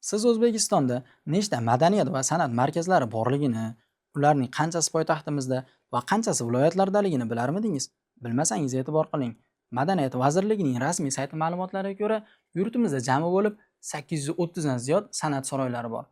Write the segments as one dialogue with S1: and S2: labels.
S1: Siz O'zbekistonda nechta madaniyat va san'at markazlari borligini, ularning qanchasi poytaxtimizda va qanchasi viloyatlardaligini bilarmidingiz? Bilmasangiz e'tibor qiling. Madaniyat vazirligining rasmiy sayti ma'lumotlariga ko'ra, yurtimizda jami bo'lib 830 dan ziyod san'at saroylari bor.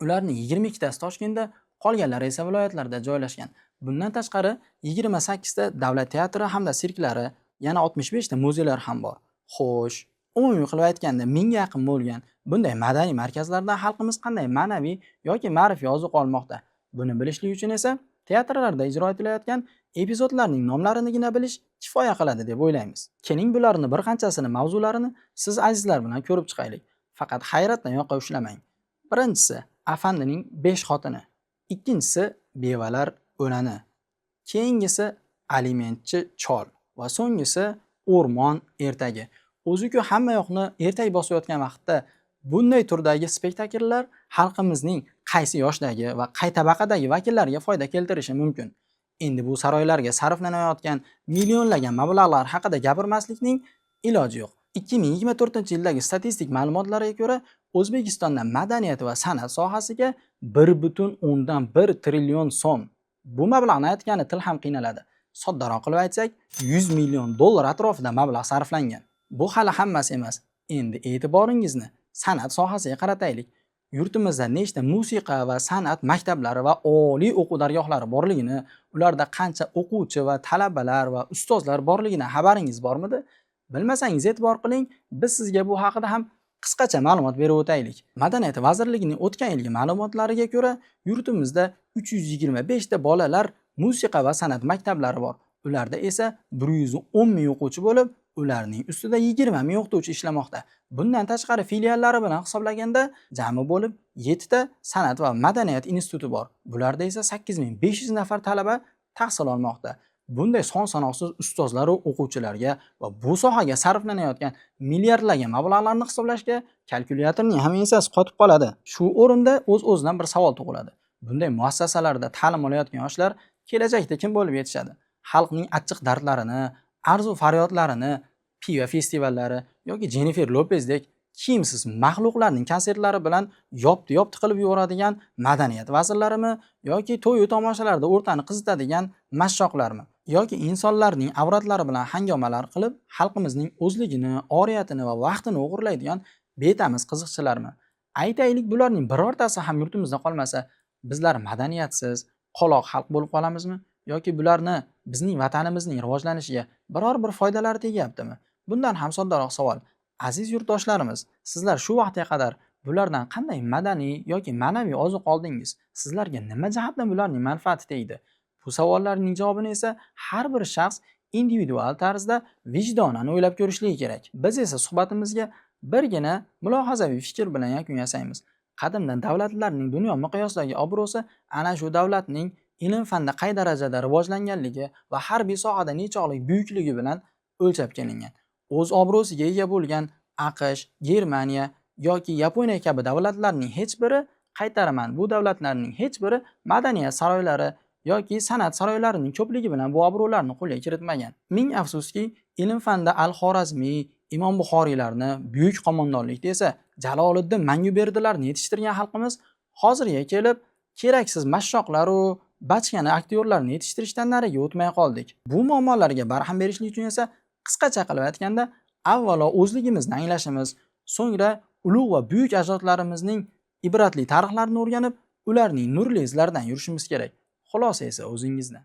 S1: Ularning 22 tasi Toshkentda, qolganlari esa viloyatlarda joylashgan. Bundan tashqari 28 ta davlat teatri hamda sirklari, yana 65 ta muzeylar ham bor. Xo'sh, umumiy qilib aytganda, mingga yaqin bo'lgan bunday madaniy markazlardan xalqimiz qanday ma'naviy yoki ma'rifiy ozuq olmoqda? Buni bilishlik uchun esa teatrlarda ijro etilayotgan epizodlarning nomlarinigina bilish kifoya qiladi deb o'ylaymiz. Keling, bularni bir qanchasini mavzularini siz azizlar bilan ko'rib chiqaylik. Faqat hayratdan yoqa ushlamang. Birinchisi Afandining 5 xotini, ikkinchisi Bevalar o'lani, keyingisi Alimentchi chol va so'nggisi O'rmon ertagi. O'zi-ku hamma yoqni ertak bosayotgan vaqtda bunday turdagi spektakllar xalqimizning qaysi yoshdagi va qay tabaqadagi vakillariga foyda keltirishi mumkin. Endi bu saroylarga sarflanayotgan millionlagan mablag'lar haqida gapirmaslikning iloji yo'q. 2024-yildagi statistik ma'lumotlarga ko'ra, O'zbekistonda madaniyat va san'at sohasiga 1,1 trillion so'm. Bu mablag'ni aytgani til ham qiynaladi. Soddaroq qilib aytsak, 100 million dollar atrofida mablag' sarflangan. Bu hali hammasi emas. Endi e'tiboringizni san'at sohasiga qarataylik. Yurtimizda nechta musiqa va san'at maktablari va oliy o'quv dargohlari borligini, ularda qancha o'quvchi va talabalar va ustozlar borligini xabaringiz bormidi? Bilmasangiz e'tibor qiling, biz sizga bu haqida ham qisqacha ma'lumot berib o'taylik. Madaniyat vazirligining o'tgan yilgi ma'lumotlariga ko'ra, yurtimizda 325 ta bolalar musiqa va san'at maktablari bor. Ularda esa 110 ming o'quvchi bo'lib, ularning ustida 20 ming o'qituvchi ishlamoqda. Bundan tashqari filiallari bilan hisoblaganda jami bo'lib 7 ta san'at va madaniyat instituti bor. Bularda esa 8500 nafar talaba tahsil olmoqda. Bunday son sanoqsiz ustozlar va o'quvchilarga va bu sohaga sarflanayotgan milliardlagan mablag'larni hisoblashga kalkulyatorning ham ensasi qotib qoladi. Shu o'rinda o'z-o'zidan bir savol tug'iladi. Bunday muassasalarda ta'lim olayotgan yoshlar kelajakda kim bo'lib yetishadi? Xalqning achchiq dardlarini, arzu faryodlarini piva festivallari yoki Jennifer Lopezdek kiyimsiz maxluqlarning konsertlari bilan yopti qilib yuboradigan madaniyat vazirlarimi yoki to'y tomoshalarda o'rtani qizitadigan mashshoqlarmi yoki insonlarning avratlari bilan hangomalar qilib xalqimizning o'zligini, oriyatini va vaqtini o'g'irlaydigan betamiz qiziqchilarmi? Aytaylik, bularning birortasi ham yurtimizda qolmasa, bizlar madaniyatsiz, qoloq xalq bo'lib qolamizmi? Yoki bularni bizning vatanimizning rivojlanishiga biror bir foydalari tegyaptimi? Bundan ham soddaroq savol. Aziz yurtdoshlarimiz, sizlar shu vaqtga qadar bulardan qanday madaniy yoki ma'naviy ozuq oldingiz? Sizlarga nima jihatdan bularning manfaati tegdi? Bu savollarning javobini esa har bir shaxs individual tarzda vijdonan o'ylab ko'rishligi kerak. Biz esa suhbatimizga birgina mulohazaviy fikr bilan yakun yasaymiz. Qadimdan davlatlarning dunyo miqyosidagi obro'si ana shu davlatning ilm-fanda qay darajada rivojlanganligi va harbiy sohada nechog'lik buyukligi bilan o'lchab kelingan. O'z obro'siga ega bo'lgan AQSh, Germaniya yoki Yaponiya kabi davlatlarning hech biri, qaytaraman, bu davlatlarning hech biri madaniyat saroylari yoki san'at saroylarining ko'pligi bilan bu obro'larni qo'lga kiritmagan. Ming afsuski, ilm-fanda Al-Xorazmiy, Imom Buxoriylarni, buyuk qo'mondonlikda esa Jaloliddin Manguberdilarni yetishtirgan xalqimiz hozirga kelib keraksiz mashshoqlar va bachkana aktyorlarni yetishtirishdan nariga o'tmay qoldik. Bu muammolarga barham berishlik uchun esa qisqacha qilib aytganda, avvalo o'zligimizni anglashimiz, so'ngra ulug' va buyuk ajdodlarimizning ibratli tarixlarini o'rganib, ularning nurli izlaridan yurishimiz kerak. Xulosa esa o'zingizdan.